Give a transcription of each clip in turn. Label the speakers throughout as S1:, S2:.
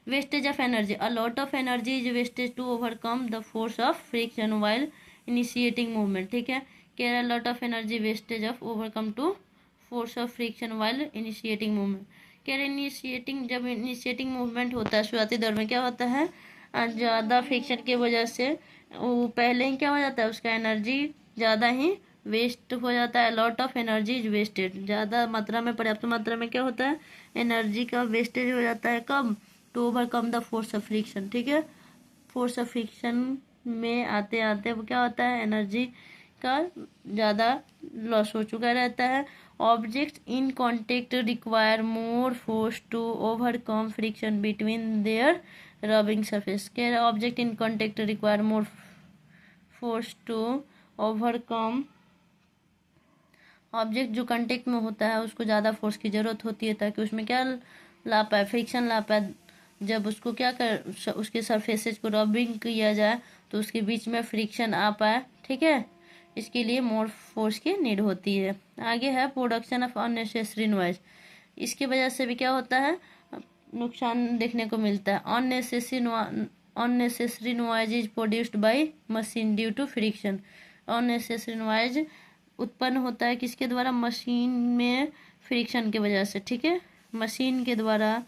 S1: Wastage of energy, a lot of energy is wastage to overcome the force of friction while initiating movement. ठीक है, कह रहा है lot of energy wastage of overcome to force of friction while initiating movement. कह रहे initiating, जब initiating movement होता है शुरुआती दौर में क्या होता है, ज़्यादा फ्रिक्शन की वजह से वो पहले ही क्या हो जाता है, उसका एनर्जी ज़्यादा ही वेस्ट हो जाता है। Lot of energy is wasted, ज़्यादा मात्रा में, पर्याप्त मात्रा में क्या होता है, एनर्जी का वेस्टेज हो जाता है। कब, to overcome the force of friction. ठीक है, फोर्स ऑफ फ्रिक्शन में आते आते वो क्या होता है, एनर्जी का ज़्यादा लॉस हो चुका रहता है। Objects in contact require more force to overcome friction between their rubbing surface. कह रहे object in contact require more force to overcome, object जो कांटेक्ट में होता है उसको ज़्यादा फोर्स की ज़रूरत होती है ताकि उसमें क्या ला पाए, फ्रिक्शन ला पाए। जब उसको क्या कर, उसके सरफेसेज को रबिंग किया जाए तो उसके बीच में फ्रिक्शन आ पाए। ठीक है, इसके लिए मोर फोर्स की नीड होती है। आगे है प्रोडक्शन ऑफ अननेसेसरी नॉइज, इसकी वजह से भी क्या होता है, नुकसान देखने को मिलता है। Unnecessary noise is produced by machine due to friction. Unnecessary noise उत्पन्न होता है किसके द्वारा, मशीन में फ्रिक्शन की वजह से। ठीक है, मशीन के द्वारा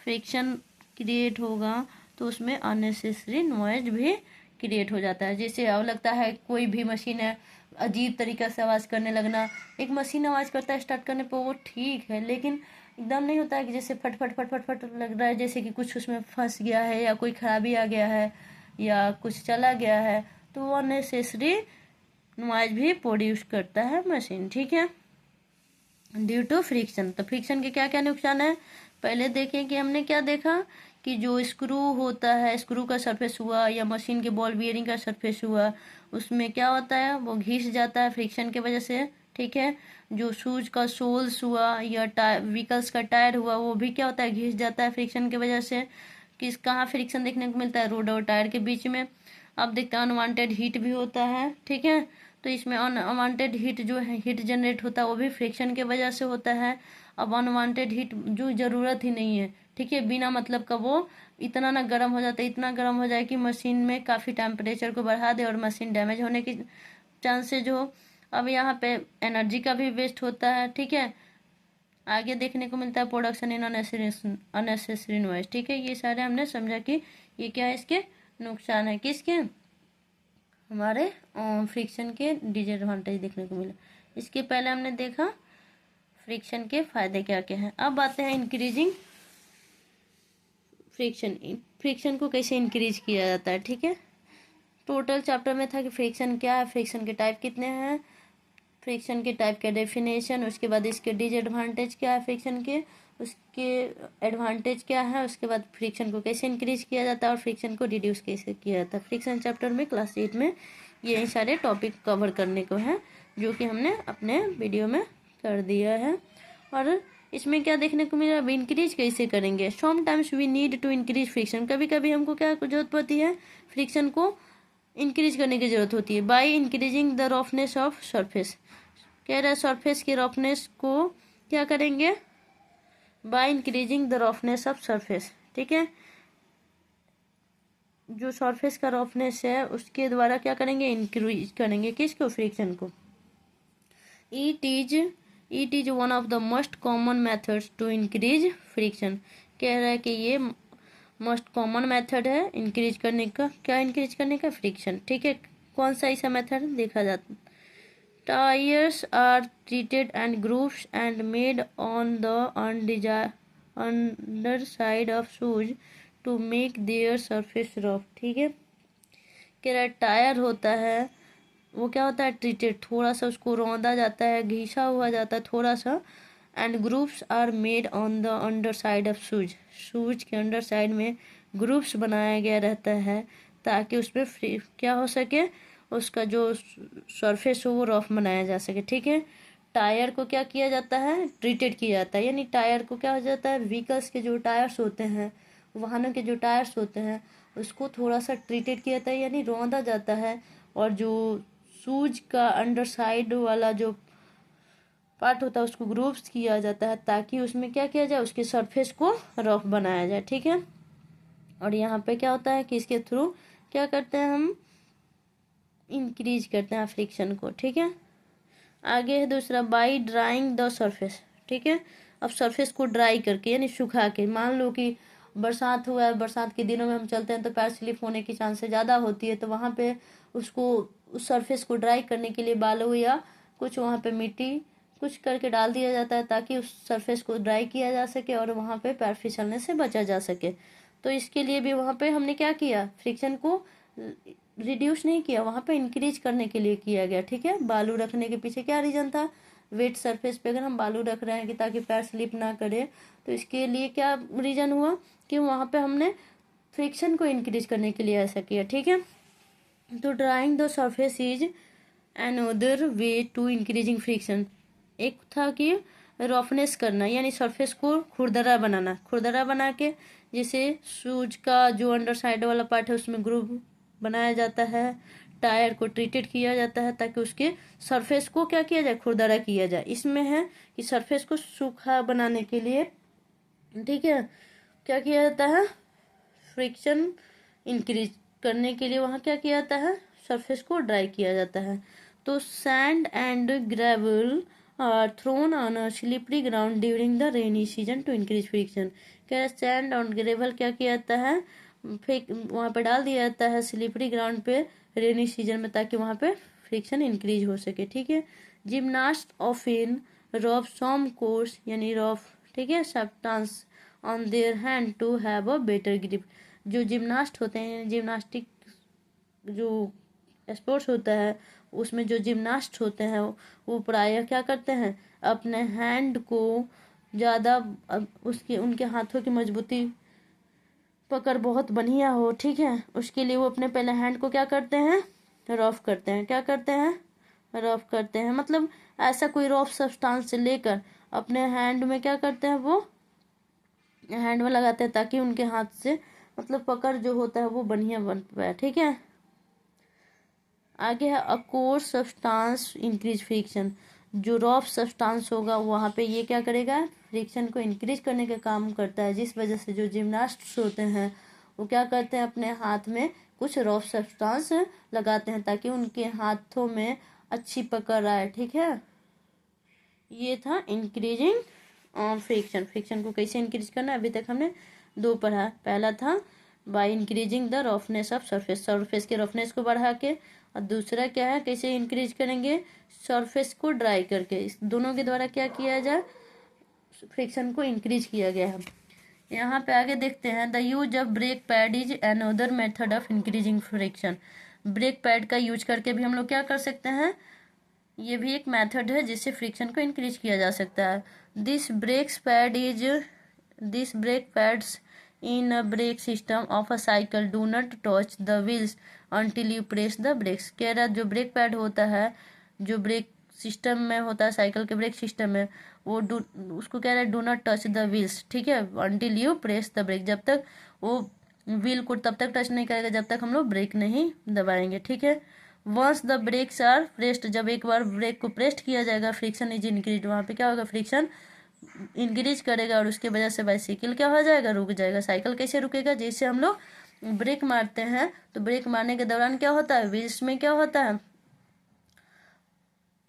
S1: फ्रिक्शन क्रिएट होगा तो उसमें अननेसेसरी नॉइज भी क्रिएट हो जाता है। जैसे अब लगता है कोई भी मशीन है, अजीब तरीका से आवाज़ करने लगना, एक मशीन आवाज़ करता है स्टार्ट करने पर वो ठीक है, लेकिन एकदम नहीं होता है कि जैसे फट फट फट फट फट लग रहा है, जैसे कि कुछ उसमें फंस गया है या कोई खराबी आ गया है या कुछ चला गया है, तो वो अननेसेसरी नॉइज भी प्रोड्यूस करता है मशीन। ठीक है, ड्यू टू फ्रिक्शन। तो फ्रिक्शन के क्या क्या नुकसान है, पहले देखें कि हमने क्या देखा कि जो स्क्रू होता है, स्क्रू का सरफेस हुआ या मशीन के बॉल बियरिंग का सरफेस हुआ, उसमें क्या होता है, वो घिस जाता है फ्रिक्शन की वजह से। ठीक है, जो शूज का सोल्स हुआ या व्हीकल्स का टायर हुआ, वो भी क्या होता है, घिस जाता है फ्रिक्शन की वजह से। किस कहाँ फ्रिक्शन देखने को मिलता है, रोड और टायर के बीच में। अब देखते हैं अनवांटेड हीट भी होता है। ठीक है, तो इसमें अनवांटेड हीट जो है, हीट जनरेट होता है वो भी फ्रिक्शन के वजह से होता है। अब अनवांटेड हीट जो ज़रूरत ही नहीं है, ठीक है, बिना मतलब का वो इतना ना गर्म हो जाता है, इतना गर्म हो जाए कि मशीन में काफ़ी टेम्परेचर को बढ़ा दे और मशीन डैमेज होने की चांसेज हो। अब यहाँ पे एनर्जी का भी वेस्ट होता है। ठीक है, आगे देखने को मिलता है प्रोडक्शन इन अननेसेसरी नॉइज। ठीक है, ये सारे हमने समझा कि ये क्या है, इसके नुकसान है, किसके, हमारे फ्रिक्शन के डिसएडवांटेज देखने को मिला। इसके पहले हमने देखा फ्रिक्शन के फायदे क्या क्या हैं। अब आते हैं इंक्रीजिंग फ्रिक्शन, फ्रिक्शन को कैसे इंक्रीज किया जाता है। ठीक है, टोटल चैप्टर में था कि फ्रिक्शन क्या है, फ्रिक्शन के टाइप कितने हैं, फ्रिक्शन के टाइप का डेफिनेशन, उसके बाद इसके डिसएडवांटेज क्या है फ्रिक्शन के, उसके एडवांटेज क्या है, उसके बाद फ्रिक्शन को कैसे इंक्रीज किया जाता है और फ्रिक्शन को रिड्यूस कैसे किया जाता है। फ्रिक्शन चैप्टर में क्लास 8 में यही सारे टॉपिक कवर करने को हैं जो कि हमने अपने वीडियो में कर दिया है। और इसमें क्या देखने को मिला, इंक्रीज कैसे करेंगे, sometimes we need to increase friction, कभी कभी हमको क्या जरूरत पड़ती है, फ्रिक्शन को इंक्रीज करने की जरूरत होती है। By increasing the roughness of surface, कह रहा है सरफेस की रफनेस को क्या करेंगे, by increasing the roughness of surface. ठीक है, जो सरफेस का रफनेस है उसके द्वारा क्या करेंगे, इंक्रीज करेंगे किसको, फ्रिक्शन को। It is one of the most common methods to increase friction, कह रहा है कि ये मोस्ट कॉमन मेथड है इंक्रीज करने का, क्या इंक्रीज करने का, फ्रिक्शन। ठीक है, कौन सा ऐसा मेथड देखा जाता, tyres are treated and grooves and made on the under side of shoes to make their surface rough. ठीक है, कह रहा है टायर होता है वो क्या होता है, ट्रीटेड, थोड़ा सा उसको रौंदा जाता है, घिसा हुआ जाता है थोड़ा सा, and grooves are made on the under side of shoes, shoes के अंडर साइड में ग्रूव्स बनाया गया रहता है ताकि उसमें क्या हो सके, उसका जो सरफेस हो वो रफ बनाया जा सके। ठीक है, टायर को क्या किया जाता है, ट्रीटेड किया जाता है, यानी टायर को क्या हो जाता है, व्हीकल्स के जो टायर्स होते हैं, वाहनों के जो टायर्स होते हैं उसको थोड़ा सा ट्रीटेड किया जाता है, यानी रौंदा जाता है, और जो शूज का अंडर साइड वाला जो पार्ट होता है उसको ग्रूव्स किया जाता है ताकि उसमें क्या किया जाए, उसके सरफेस को रफ बनाया जाए। ठीक है, और यहाँ पे क्या होता है कि इसके थ्रू क्या करते हैं हम, इंक्रीज करते हैं फ्रिक्शन को। ठीक है, आगे है दूसरा, बाई ड्राइंग द सरफेस। ठीक है, अब सरफेस को ड्राई करके यानी सुखा के, मान लो कि बरसात हुआ है, बरसात के दिनों में हम चलते हैं तो पैर स्लिप होने की चांसेस ज़्यादा होती है, तो वहाँ पे उसको, उस सरफेस को ड्राई करने के लिए बालू या कुछ वहाँ पे मिट्टी कुछ करके डाल दिया जाता है, ताकि उस सरफेस को ड्राई किया जा सके और वहाँ पे पैर फिसलने से बचा जा सके। तो इसके लिए भी वहाँ पे हमने क्या किया, फ्रिक्शन को रिड्यूस नहीं किया, वहाँ पे इंक्रीज करने के लिए किया गया। ठीक है, बालू रखने के पीछे क्या रीज़न था, वेट सरफेस पे अगर हम बालू रख रहे हैं कि ताकि पैर स्लिप ना करे, तो इसके लिए क्या रीज़न हुआ कि वहाँ पे हमने फ्रिक्शन को इंक्रीज करने के लिए ऐसा किया। ठीक है, तो drawing the surface is another way to increasing friction. एक था कि रफनेस करना, यानी सरफेस को खुरदरा बनाना, खुरदरा बना के जैसे शूज का जो अंडर साइड वाला पार्ट है उसमें ग्रूव बनाया जाता है, टायर को ट्रीटेड किया जाता है ताकि उसके सरफेस को क्या किया जाए, खुरदरा किया जाए। इसमें है कि सरफेस को सूखा बनाने के लिए, ठीक है, क्या किया जाता है, फ्रिक्शन इंक्रीज करने के लिए वहाँ क्या किया जाता है, सरफेस को ड्राई किया जाता है। तो sand and gravel are thrown on a slippery ground during the rainy season to increase friction. क्या सैंड और ग्रेवल क्या किया जाता है, फेंक वहाँ पे डाल दिया जाता है स्लिपरी ग्राउंड पे रेनी सीजन में, ताकि वहाँ पे फ्रिक्शन इंक्रीज हो सके। ठीक है, gymnast off in rough some coarse यानी रफ, ठीक है, substance on their hand to have a better grip. जो जिम्नास्ट होते हैं, जिम्नास्टिक जो स्पोर्ट्स होता है उसमें जो जिम्नास्ट होते हैं वो प्रायः क्या करते हैं, अपने हैंड को ज़्यादा उसके उनके हाथों की मजबूती पकड़ बहुत बढ़िया हो, ठीक है, उसके लिए वो अपने पहले हैंड को क्या करते हैं, रफ करते हैं। क्या करते हैं, रफ करते हैं, मतलब ऐसा कोई रफ सब्सटेंस से लेकर अपने हैंड में क्या करते हैं, वो हैंड में लगाते हैं ताकि उनके हाथ से मतलब पकड़ जो होता है वो बढ़िया बन पाए। ठीक है, आगे है a course substance increase friction. जो रफ सब्सटेंस होगा वहाँ पे ये क्या करेगा, फ्रिक्शन को इंक्रीज करने का काम करता है, जिस वजह से जो जिम्नास्ट्स होते हैं वो क्या करते हैं, अपने हाथ में कुछ रफ सब्सटेंस लगाते हैं ताकि उनके हाथों में अच्छी पकड़ आए। ठीक है, ये था इंक्रीजिंग फ्रिक्शन। फ्रिक्शन को कैसे इंक्रीज करना, अभी तक हमने दो पढ़ा। पहला था by increasing the roughness of surface, surface के रफनेस को बढ़ा के, और दूसरा क्या है, कैसे इंक्रीज करेंगे, सरफेस को ड्राई करके। इस दोनों के द्वारा क्या किया जाए, फ्रिक्शन को इंक्रीज किया गया है। यहाँ पे आगे देखते हैं, the use of brake pad is another method of increasing friction. Brake pad का यूज करके भी हम लोग क्या कर सकते हैं, ये भी एक मेथड है जिससे फ्रिक्शन को इंक्रीज किया जा सकता है। This brake pads in a brake system of a cycle do not touch the wheels until you press the brakes. कह रहा जो ब्रेक पैड होता है, जो ब्रेक सिस्टम में होता है, साइकिल के ब्रेक सिस्टम में, वो उसको कह रहा है do not touch the wheels, ठीक है, until you press the brake. जब तक वो व्हील को तब तक टच नहीं करेगा जब तक हम लोग ब्रेक नहीं दबाएंगे। ठीक है, once the brakes are pressed, जब एक बार ब्रेक को प्रेस्ड किया जाएगा, फ्रिक्शन इज इंक्रीज, वहाँ पे क्या होगा, फ्रिक्शन इंक्रीज करेगा और उसके वजह से बाइसिकल क्या हो जाएगा, रुक जाएगा। साइकिल कैसे रुकेगा, जैसे हम लोग ब्रेक मारते हैं तो ब्रेक मारने के दौरान क्या होता है, व्हील्स में क्या होता है,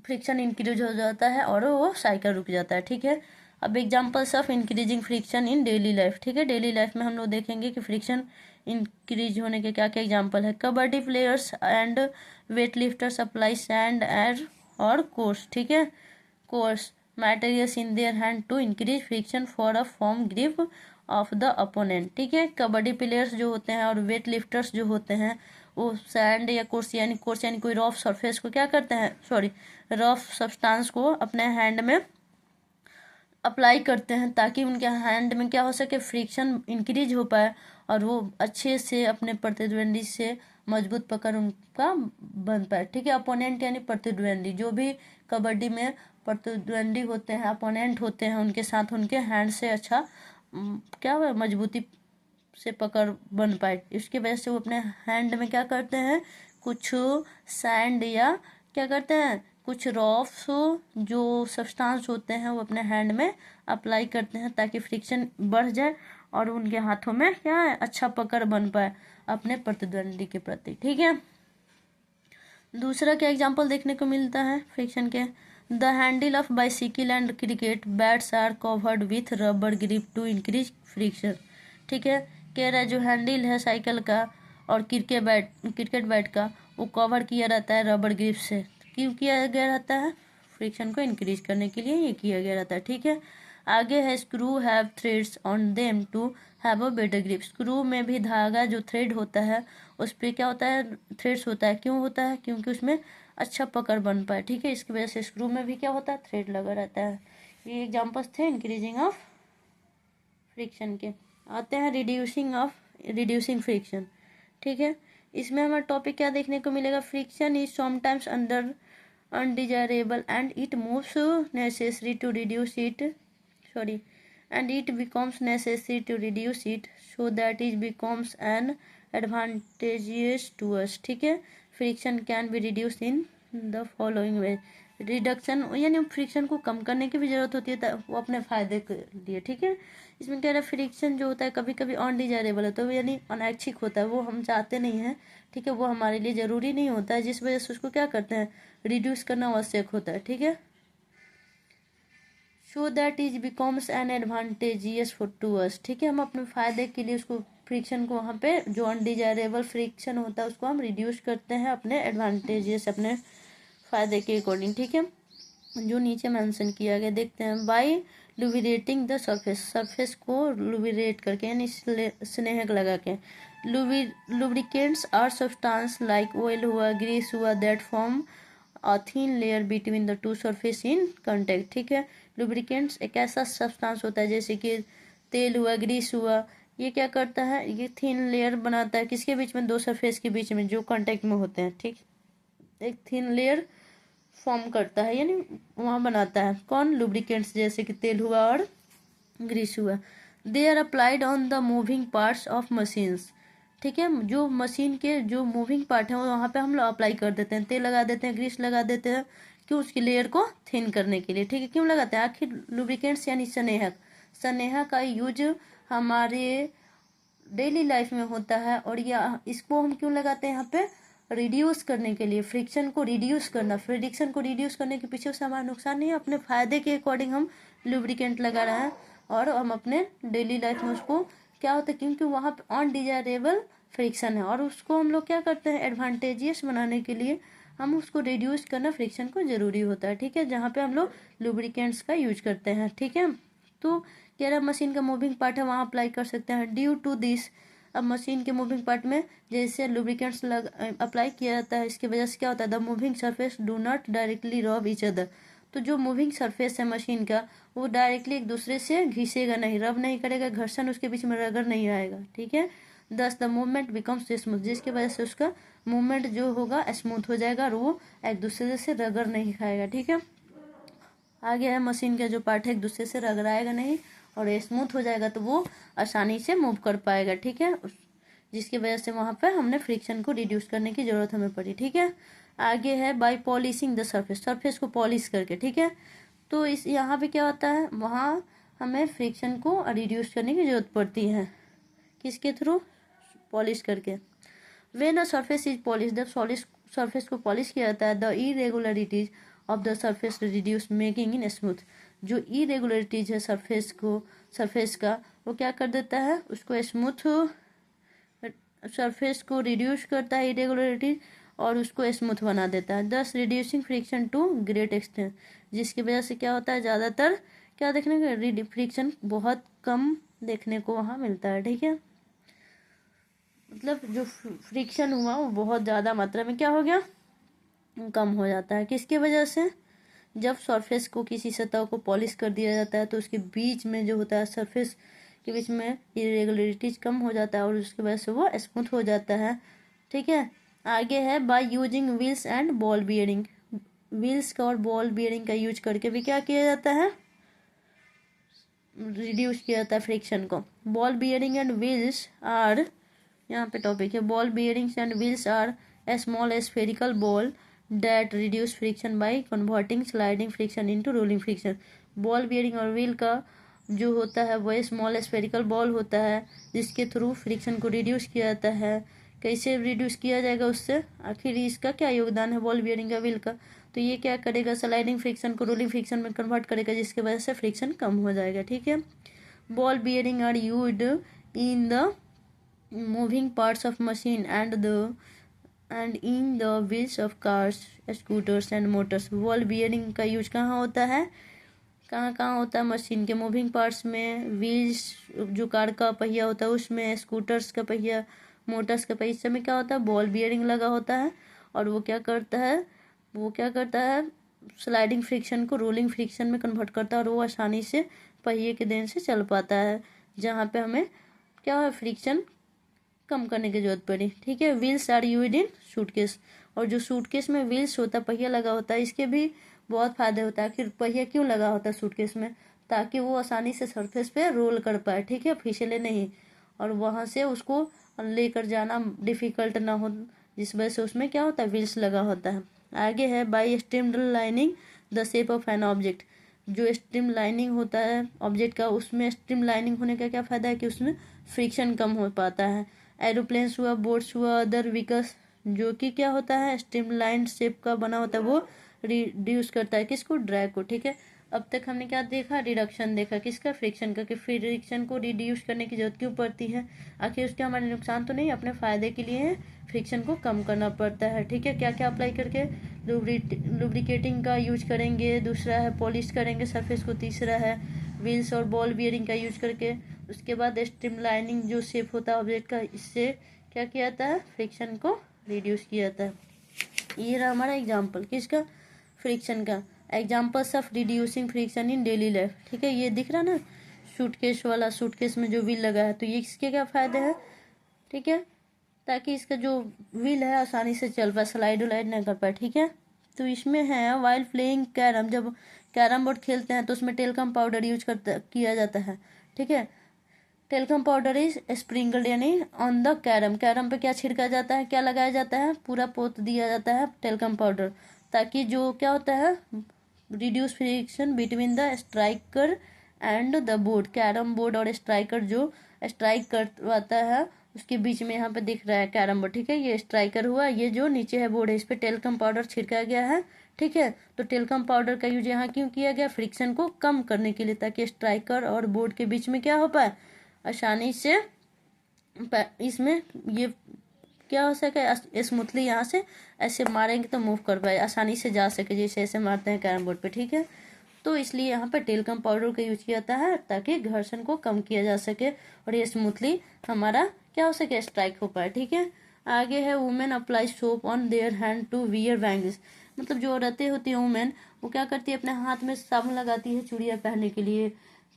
S1: फ्रिक्शन इंक्रीज हो जाता है और वो साइकिल रुक जाता है। ठीक है, अब examples of increasing friction in daily life. ठीक है, डेली लाइफ में हम लोग देखेंगे कि फ्रिक्शन इंक्रीज होने के क्या क्या एग्जांपल है। Kabaddi players and weight lifters apply sand air और कोर्स, ठीक है, coarse materials in their hand to increase friction for a form grip of the opponent. ठीक है, कबड्डी प्लेयर्स जो होते हैं और वेट लिफ्टर्स जो होते हैं वो सैंड या कोर्स यानी कोई रफ सरफेस को क्या करते हैं, रफ सब्सटेंस को अपने हैंड में अप्लाई करते हैं ताकि उनके हैंड में क्या हो सके, फ्रिक्शन इंक्रीज हो पाए और वो अच्छे से अपने प्रतिद्वंदी से मजबूत पकड़ उनका बन पाए। ठीक है, अपोनेंट यानी प्रतिद्वंदी, जो भी कबड्डी में प्रतिद्वंदी होते हैं, अपोनेंट होते हैं, उनके साथ उनके हैंड से अच्छा क्या हुआ, मजबूती से पकड़ बन पाए। इसकी वजह से वो अपने हैंड में क्या करते हैं, कुछ सैंड या क्या करते हैं, कुछ रफ जो सब्सटेंस होते हैं वो अपने हैंड में अप्लाई करते हैं ताकि फ्रिक्शन बढ़ जाए और उनके हाथों में क्या है, अच्छा पकड़ बन पाए अपने प्रतिद्वंदी के प्रति। ठीक है, दूसरा क्या एग्जाम्पल देखने को मिलता है फ्रिक्शन के, the handle of bicycle and cricket bats are covered with rubber grip to increase friction. ठीक है, कह रहा है जो हैंडल है साइकिल का और क्रिकेट बैट का वो कवर किया रहता है रबर ग्रिप से। क्यों किया गया रहता है, फ्रिक्शन को इंक्रीज करने के लिए ये किया गया रहता है। ठीक है, आगे है screw have threads on them to have a better grip. Screw में भी धागा जो थ्रेड होता है उस पर क्या होता है, थ्रेड्स होता है। क्यों होता है, क्योंकि उसमें अच्छा पकड़ बन पाए। ठीक है, इसकी वजह से स्क्रू में भी क्या होता है, थ्रेड लगा रहता है। ये एग्जाम्पल्स थे इंक्रीजिंग ऑफ फ्रिक्शन के। आते हैं रिड्यूसिंग फ्रिक्शन। ठीक है, इसमें हमारा टॉपिक क्या देखने को मिलेगा, friction is sometimes under undesirable and it moves necessary to reduce it and it becomes necessary to reduce it so that it becomes an advantageous to us। ठीक है, friction can be reduce in the following way. Reduction यानी friction को कम करने की भी जरूरत होती है वो अपने फायदे के लिए। ठीक है, इसमें कह रहा है फ्रिक्शन जो होता है कभी कभी अनडिजायरेबल होता है, यानी अनैच्छिक होता है, वो हम चाहते नहीं हैं। ठीक है, वो हमारे लिए ज़रूरी नहीं होता है, जिस वजह से उसको क्या करते हैं, रिड्यूस करना आवश्यक होता है। ठीक है, so that is becomes an advantageous for to us. ठीक है, हम अपने फायदे के लिए उसको फ्रिक्शन को वहाँ पे जो अनडिजायरेबल फ्रिक्शन होता है उसको हम रिड्यूस करते हैं अपने एडवांटेजियस, अपने फायदे के अकॉर्डिंग। ठीक है, जो नीचे मेंशन किया गया देखते हैं, बाय लुब्रिकेटिंग द सरफेस को लुब्रिकेट करके यानी स्नेहक लगा के। Lubricants are substance like oil हुआ, ग्रीस हुआ, that form a thin layer between the two surface in contact. ठीक है, लुब्रिकेंट्स एक ऐसा सब्सटेंस होता है जैसे कि तेल हुआ, ग्रीस हुआ, ये क्या करता है, ये थिन लेयर बनाता है किसके बीच में, दो सरफेस के बीच में जो कांटेक्ट में होते हैं। ठीक, एक थिन लेयर फॉर्म करता है यानी वहाँ बनाता है, कौन, लुब्रिकेंट्स, जैसे कि तेल हुआ और ग्रीस हुआ। They are applied on the moving parts of machines. ठीक है, जो मशीन के जो मूविंग पार्ट है वहाँ पे हम लोग अप्लाई कर देते हैं, तेल लगा देते हैं, ग्रीस लगा देते हैं, क्यों, उसकी लेयर को थिन करने के लिए। ठीक है, क्यों लगाते हैं, आखिर लुब्रिकेंट्स यानी स्नेहक का यूज हमारे डेली लाइफ में होता है, और यह इसको हम क्यों लगाते हैं यहाँ पे, रिड्यूस करने के लिए, फ्रिक्शन को रिड्यूस करना। फ्रिक्शन को रिड्यूस करने के पीछे उससे हमारा नुकसान नहीं है, अपने फायदे के अकॉर्डिंग हम लुब्रिकेंट लगा रहे हैं और हम अपने डेली लाइफ में उसको क्या होता है, क्योंकि वहाँ पे अनडिजायरेबल फ्रिक्शन है और उसको हम लोग क्या करते हैं, एडवांटेजियस बनाने के लिए हम उसको रिड्यूस करना फ्रिक्शन को ज़रूरी होता है। ठीक है, जहाँ पे हम लोग लुब्रिकेंट्स का यूज करते हैं। ठीक है, तो कह रहा मशीन का मूविंग पार्ट है वहाँ अप्लाई कर सकते हैं। ड्यू टू दिस, अब मशीन के मूविंग पार्ट में जैसे लुब्रिकेंट्स अप्लाई किया जाता है, इसकी वजह से क्या होता है, the moving surface do not directly रब ईच अदर। तो जो मूविंग सरफेस है मशीन का वो डायरेक्टली एक दूसरे से घिसेगा नहीं, रब नहीं करेगा, घर्षण उसके बीच में रगड़ नहीं आएगा। ठीक है, दस द मूवमेंट बिकम्स स्मूथ, जिसकी वजह से उसका मूवमेंट जो होगा स्मूथ हो जाएगा और वो एक दूसरे से रगड़ नहीं खाएगा। ठीक है, आगे है मशीन का जो पार्ट है एक दूसरे से रगड़ाएगा नहीं और ये स्मूथ हो जाएगा तो वो आसानी से मूव कर पाएगा। ठीक है, जिसकी वजह से वहाँ पे हमने फ्रिक्शन को रिड्यूस करने की ज़रूरत हमें पड़ी। ठीक है, आगे है बाय पॉलिशिंग द सरफेस को पॉलिश करके। ठीक है, तो इस यहाँ पे क्या होता है, वहाँ हमें फ्रिक्शन को रिड्यूस करने की ज़रूरत पड़ती है, किसके थ्रू, पॉलिश करके। When a surface is polish, जब सरफेस को पॉलिश किया जाता है, the irregularities of the surface reduce making in smooth. जो इरेगुलरिटीज है सरफेस का वो क्या कर देता है, उसको स्मूथ, सरफेस को रिड्यूस करता है इरेगुलरिटीज और उसको स्मूथ बना देता है, thus reducing friction to great extent. जिसकी वजह से क्या होता है, ज़्यादातर क्या देखने को, फ्रिक्शन बहुत कम देखने को वहाँ मिलता है। ठीक है, मतलब जो फ्रिक्शन हुआ वो बहुत ज़्यादा मात्रा में क्या हो गया, कम हो जाता है। किसकी वजह से, जब सरफेस को किसी सतह को पॉलिश कर दिया जाता है तो उसके बीच में जो होता है, सरफेस के बीच में इरेगुलरिटीज कम हो जाता है और उसकी वजह से वो स्मूथ हो जाता है। ठीक है, आगे है by using wheels and ball bearing. Wheels का और बॉल बियरिंग का यूज करके भी क्या किया जाता है, रिड्यूस किया जाता है फ्रिक्शन को। Ball bearing and wheels are, यहाँ पे टॉपिक है, ball bearings and wheels are a small spherical ball that reduce friction by converting sliding friction into rolling friction. Ball bearing और व्हील का जो होता है वह स्मॉल स्फेरिकल बॉल होता है जिसके थ्रू फ्रिक्शन को रिड्यूस किया जाता है। कैसे रिड्यूस किया जाएगा उससे, आखिर इसका क्या योगदान है बॉल बियरिंग का व्हील का, तो ये क्या करेगा, स्लाइडिंग फ्रिक्शन को रोलिंग फ्रिक्शन में कन्वर्ट करेगा जिसकी वजह से फ्रिक्शन कम हो जाएगा। ठीक है, ball bearing are used in the moving parts of machine and in the wheels of cars, scooters and motors. Ball bearing का यूज कहाँ होता है, कहाँ कहाँ होता है, मशीन के मूविंग पार्ट्स में, व्हील्स जो कार का पहिया होता है उसमें, स्कूटर्स का पहिया, मोटर्स का पहिया में क्या होता है, बॉल बियरिंग लगा होता है। और वो क्या करता है स्लाइडिंग फ्रिक्शन को रोलिंग फ्रिक्शन में कन्वर्ट करता है और वो आसानी से पहिए के देन से चल पाता है, जहाँ पे हमें क्या है फ्रिक्शन कम करने की जरूरत पड़ी। ठीक है, wheels are used in suitcase, और जो सूटकेस में व्हील्स होता है, पहिया लगा होता है, इसके भी बहुत फायदे होता है। आखिर पहिया क्यों लगा होता है सूटकेस में, ताकि वो आसानी से सरफेस पे रोल कर पाए, ठीक है, फिसले नहीं, और वहां से उसको लेकर जाना डिफिकल्ट ना हो, जिस वजह से उसमें क्या होता है व्हील्स लगा होता है। आगे है by stream lining the shape of an object. जो स्ट्रीम लाइनिंग होता है ऑब्जेक्ट का, उसमें स्ट्रीम लाइनिंग होने का क्या फायदा है कि उसमें फ्रिक्शन कम हो पाता है। एरोप्लेन्स हुआ, बोट्स हुआ, अदर व्हीकल्स जो कि क्या होता है स्ट्रीमलाइन शेप का बना होता है, वो रिड्यूस करता है किसको, ड्रैग को। ठीक है, अब तक हमने क्या देखा, रिडक्शन देखा किसका, फ्रिक्शन का, कि फ्रिक्शन को रिड्यूस करने की जरूरत क्यों पड़ती है, आखिर उसके हमारे नुकसान तो नहीं, अपने फायदे के लिए फ्रिक्शन को कम करना पड़ता है। ठीक है, क्या क्या अप्लाई करके, लुब्रिकेटिंग का यूज करेंगे, दूसरा है पॉलिश करेंगे सरफेस को, तीसरा है व्हील्स और बॉल बियरिंग का यूज करके, उसके बाद स्ट्रीमलाइनिंग जो शेप होता है ऑब्जेक्ट का, इससे क्या किया जाता है, फ्रिक्शन को रिड्यूस किया जाता है। ये रहा हमारा एग्जाम्पल किसका, फ्रिक्शन का, examples of reducing friction in daily life. ठीक है, ये दिख रहा ना सूटकेस वाला, सूटकेस में जो व्हील लगा है, तो ये इसके क्या फायदे हैं, ठीक है, ताकि इसका जो व्हील है आसानी से चल पाए, स्लाइड उलाइड नहीं कर पाए। ठीक है, तो इसमें है वाइल प्लेइंग कैरम, जब कैरम बोर्ड खेलते हैं तो उसमें टेलकम पाउडर यूज किया जाता है। ठीक है, टेलकम पाउडर इज स्प्रिंकल्ड यानी ऑन द कैरम, कैरम पे क्या छिड़का जाता है, क्या लगाया जाता है, पूरा पोत दिया जाता है टेलकम पाउडर, ताकि जो क्या होता है reduce friction between the striker end the board, carrom board और स्ट्राइकर जो स्ट्राइक करवाता है उसके बीच में यहाँ पे दिख रहा है कैरम बोर्ड। ठीक है, ये स्ट्राइकर हुआ, ये जो नीचे है बोर्ड है, इस पे टेलकम पाउडर छिड़का गया है। ठीक है, तो टेलकम पाउडर का यूज यहाँ क्यों किया गया, फ्रिक्शन को कम करने के लिए, ताकि स्ट्राइकर और बोर्ड के बीच में क्या हो पाए, आसानी से इसमें ये क्या हो सके, स्मूथली यहाँ से ऐसे मारेंगे तो मूव कर पाए, आसानी से जा सके, जैसे ऐसे मारते हैं कैरम बोर्ड पे। ठीक है, तो इसलिए यहाँ पे टेलकम पाउडर का यूज किया जाता है ताकि घर्षण को कम किया जा सके और ये स्मूथली हमारा क्या हो सके, स्ट्राइक हो पाए। ठीक है, आगे है women apply soap on their hand to wear bangles, मतलब जो औरतें होती हैं वुमेन, वो क्या करती है अपने हाथ में साबुन लगाती है चूड़ियाँ पहनने के लिए,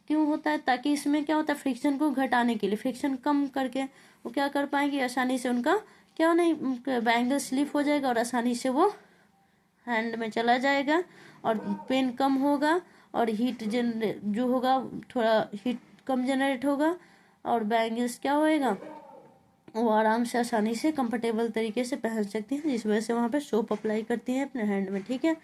S1: क्यों होता है, ताकि इसमें क्या होता है फ्रिक्शन को घटाने के लिए, फ्रिक्शन कम करके वो क्या कर पाएंगे, आसानी से उनका क्या नहीं बैंगल स्लिप हो जाएगा और आसानी से वो हैंड में चला जाएगा और पेन कम होगा और हीट जो होगा थोड़ा हीट कम जनरेट होगा और बैंगल्स क्या होएगा, वो आराम से आसानी से कंफर्टेबल तरीके से पहन सकती हैं, जिस वजह से वहाँ पे सोप अप्लाई करती हैं अपने हैंड में। ठीक है,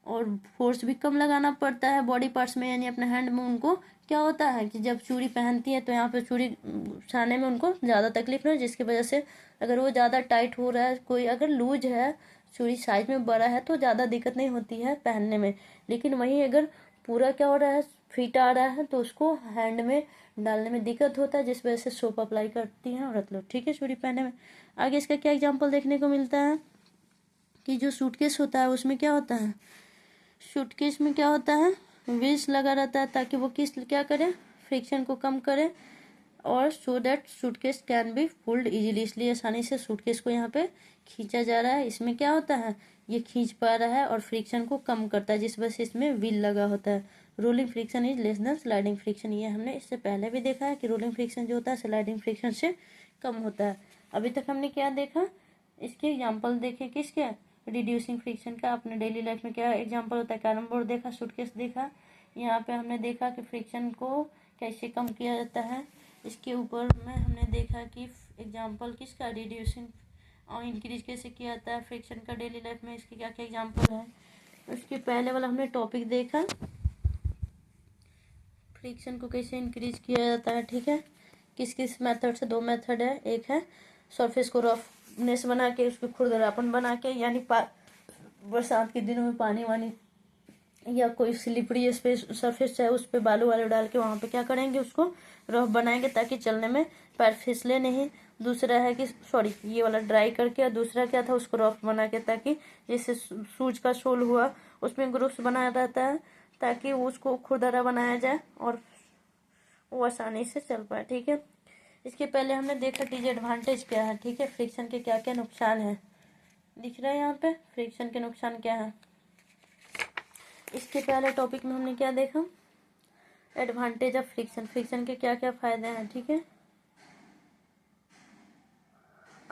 S1: और फोर्स भी कम लगाना पड़ता है बॉडी पार्ट्स में, यानी अपने हैंड में उनको क्या होता है कि जब चूड़ी पहनती है तो यहाँ पे चूड़ी छाने में उनको ज़्यादा तकलीफ नहीं, जिसकी वजह से अगर वो ज़्यादा टाइट हो रहा है, कोई अगर लूज है, चूड़ी साइज में बड़ा है तो ज़्यादा दिक्कत नहीं होती है पहनने में, लेकिन वहीं अगर पूरा क्या हो रहा है फिट आ रहा है तो उसको हैंड में डालने में दिक्कत होता है, जिस वजह से सोप अप्लाई करती हैं औरत लोग। ठीक है, चूड़ी पहनने में। आगे इसका क्या एग्जाम्पल देखने को मिलता है कि जो सूटकेस होता है उसमें क्या होता है, सूटकेस में क्या होता है व्हील्स लगा रहता है ताकि वो क्या करे, फ्रिक्शन को कम करे और so that suitcase can be pulled easily, इसलिए आसानी से सूटकेस को यहाँ पे खींचा जा रहा है। इसमें क्या होता है ये खींच पा रहा है और फ्रिक्शन को कम करता है, जिस वजह से इसमें व्हील लगा होता है। Rolling friction is less than sliding friction, ये हमने इससे पहले भी देखा है कि रोलिंग फ्रिक्शन जो होता है स्लाइडिंग फ्रिक्शन से कम होता है। अभी तक हमने क्या देखा, इसके एग्जाम्पल देखे किसके, रिड्यूसिंग फ्रिक्शन का अपने डेली लाइफ में क्या एग्जांपल होता है, कैरम बोर्ड देखा, सूटकेस देखा, यहाँ पे हमने देखा कि फ्रिक्शन को कैसे कम किया जाता है। इसके ऊपर में हमने देखा कि एग्जांपल किसका, रिड्यूसिंग और इंक्रीज कैसे किया जाता है फ्रिक्शन का डेली लाइफ में, इसके क्या क्या एग्जांपल है। उसके पहले वाला हमने टॉपिक देखा फ्रिक्शन को कैसे इंक्रीज किया जाता है, ठीक है। किस किस मेथड से, 2 मेथड है। एक है सरफेस को रफनेस बना के, उसको खुरदरापन बना के, यानी बरसात के दिनों में पानी वानी या कोई स्लिपरी स्पेस सरफेस है उस पर बालू वालू डाल के वहाँ पे क्या करेंगे, उसको रफ बनाएंगे ताकि चलने में पैर फिसले नहीं। दूसरा है कि सॉरी ये वाला ड्राई करके, और दूसरा क्या था, उसको रफ बना के ताकि जैसे शूज का सोल हुआ उसमें ग्रुप्स बनाया रहता है ताकि उसको खुरदरा बनाया जाए और वो आसानी से चल पाए, ठीक है। इसके पहले हमने देखा डिसएडवांटेज क्या है, ठीक है, फ्रिक्शन के क्या क्या नुकसान है, दिख रहा है यहाँ पे फ्रिक्शन के नुकसान क्या है। इसके पहले टॉपिक में हमने क्या देखा, एडवांटेज ऑफ फ्रिक्शन, फ्रिक्शन के क्या क्या फायदे हैं, ठीक है।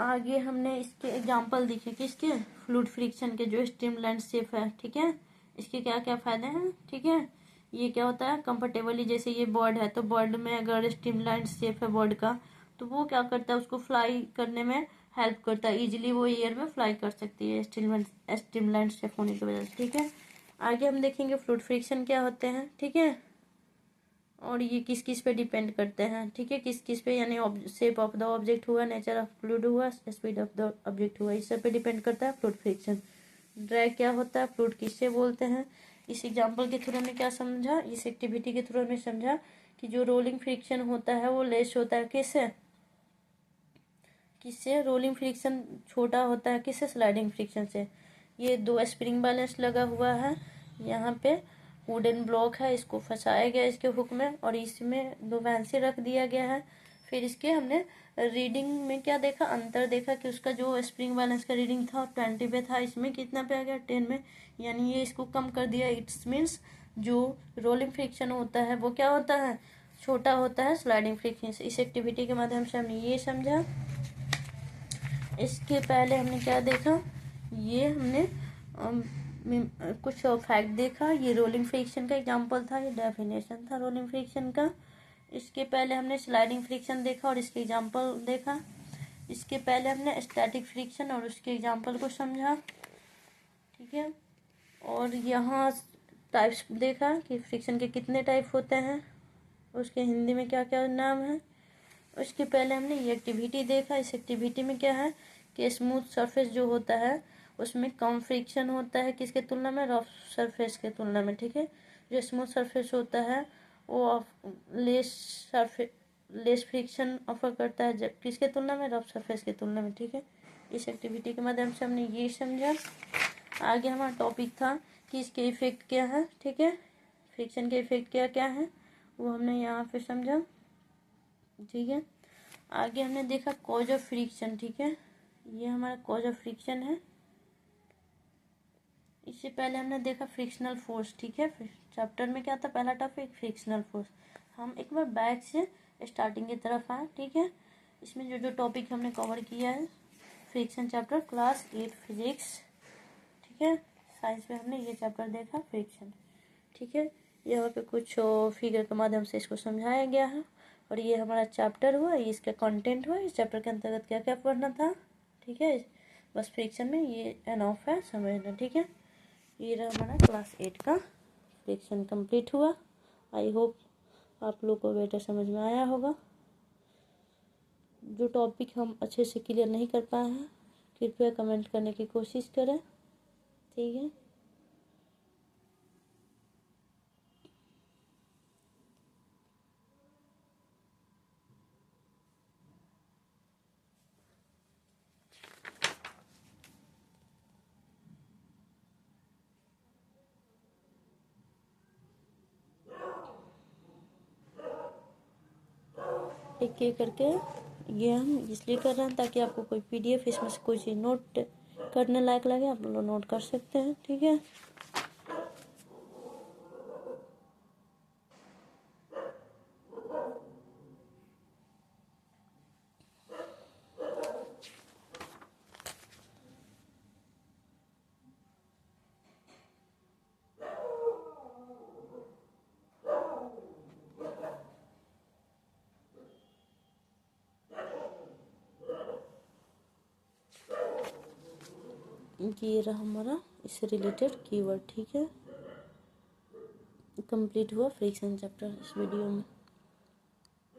S1: आगे हमने इसके एग्जांपल देखे, किसके, फ्लूइड फ्रिक्शन के, जो स्ट्रीमलाइन शेप है, ठीक है, इसके क्या क्या फायदे हैं, ठीक है। ये क्या होता है, कंफर्टेबली, जैसे ये बर्ड है तो बर्ड में अगर स्ट्रीमलाइन शेप है बर्ड का तो वो क्या करता है, उसको फ्लाई करने में हेल्प करता है, इजिली वो एयर में फ्लाई कर सकती है स्ट्रीमलाइन शेप होने की वजह से, ठीक है। आगे हम देखेंगे फ्लूइड फ्रिक्शन क्या होते हैं, ठीक है, और ये किस किस पे डिपेंड करते हैं, ठीक है, किस किस पे, यानी शेप ऑफ द ऑब्जेक्ट हुआ, नेचर ऑफ फ्लूइड हुआ, स्पीड ऑफ द ऑब्जेक्ट हुआ, इस सब पे डिपेंड करता है फ्लूइड फ्रिक्शन। ड्रैग क्या होता है, फ्लूइड किससे बोलते हैं, इस एग्जांपल के थ्रू हमने क्या समझा, इस एक्टिविटी के थ्रू हमने समझा कि जो रोलिंग फ्रिक्शन होता है वो लेस होता है किससे, किससे, रोलिंग फ्रिक्शन छोटा होता है किससे, स्लाइडिंग फ्रिक्शन से। ये 2 स्प्रिंग बैलेंस लगा हुआ है, यहाँ पे वुडन ब्लॉक है, इसको फंसाया गया इसके हुक में और इसमें 2 वैंसी रख दिया गया है। फिर इसके हमने रीडिंग में क्या देखा, अंतर देखा कि उसका जो स्प्रिंग बैलेंस का रीडिंग था 20 पे था, इसमें कितना पे आ गया, 10 में, यानी ये इसको कम कर दिया। इट्स मीन्स जो रोलिंग फ्रिक्शन होता है वो क्या होता है, छोटा होता है स्लाइडिंग फ्रिक्शन से। इस एक्टिविटी के माध्यम से हमने ये समझा। इसके पहले हमने क्या देखा, ये हमने कुछ फैक्ट देखा, ये रोलिंग फ्रिक्शन का एग्जांपल था, ये डेफिनेशन था रोलिंग फ्रिक्शन का। इसके पहले हमने स्लाइडिंग फ्रिक्शन देखा और इसके एग्जांपल देखा। इसके पहले हमने स्टैटिक फ्रिक्शन और उसके एग्जांपल को समझा, ठीक है। और यहाँ टाइप्स देखा कि फ्रिक्शन के कितने टाइप होते हैं, उसके हिंदी में क्या क्या नाम है। उसके पहले हमने ये एक्टिविटी देखा, इस एक्टिविटी में क्या है कि स्मूथ सरफेस जो होता है उसमें कम फ्रिक्शन होता है किसके तुलना में, रफ सरफेस के तुलना में, ठीक है। जो स्मूथ सरफेस होता है वो लेस फ्रिक्शन ऑफर करता है जब किसके तुलना में, रफ सरफेस के तुलना में, ठीक है। इस एक्टिविटी के माध्यम से हमने ये समझा। आगे हमारा टॉपिक था कि इसके इफेक्ट क्या है, ठीक है, फ्रिक्शन के इफेक्ट क्या क्या है वो हमने यहाँ पे समझा, ठीक है। आगे हमने देखा कॉज ऑफ फ्रिक्शन, ठीक है, ये हमारा कॉज ऑफ फ्रिक्शन है। इससे पहले हमने देखा फ्रिक्शनल फोर्स, ठीक है, चैप्टर में क्या था, पहला टॉपिक फ्रिक्शनल फोर्स। हम एक बार बैक से स्टार्टिंग की तरफ आए, ठीक है। इसमें जो जो टॉपिक हमने कवर किया है, फ्रिक्शन चैप्टर क्लास 8 फिजिक्स, ठीक है, साइंस में हमने ये चैप्टर देखा फ्रिक्शन, ठीक है। यहाँ पे कुछ फिगर के माध्यम से इसको समझाया गया है और ये हमारा चैप्टर हुआ, ये इसका कंटेंट हुआ, इस चैप्टर के अंतर्गत क्या क्या पढ़ना था, ठीक है। बस फ्रिक्शन में ये एनफ है समझना, ठीक है। ये रहा हमारा क्लास 8 का फ्रिक्शन कंप्लीट हुआ। आई होप आप लोग को बेटर समझ में आया होगा। जो टॉपिक हम अच्छे से क्लियर नहीं कर पाए हैं कृपया कमेंट करने की कोशिश करें, ठीक है। एक एक करके ये हम इसलिए कर रहे हैं ताकि आपको कोई पीडीएफ इसमें से कोई चीज़ नोट करने लायक लगे, आप लोग नोट कर सकते हैं, ठीक है। ये रहा हमारा इससे रिलेटेड कीवर्ड, ठीक है। कंप्लीट हुआ फ्रिक्शन चैप्टर इस वीडियो में।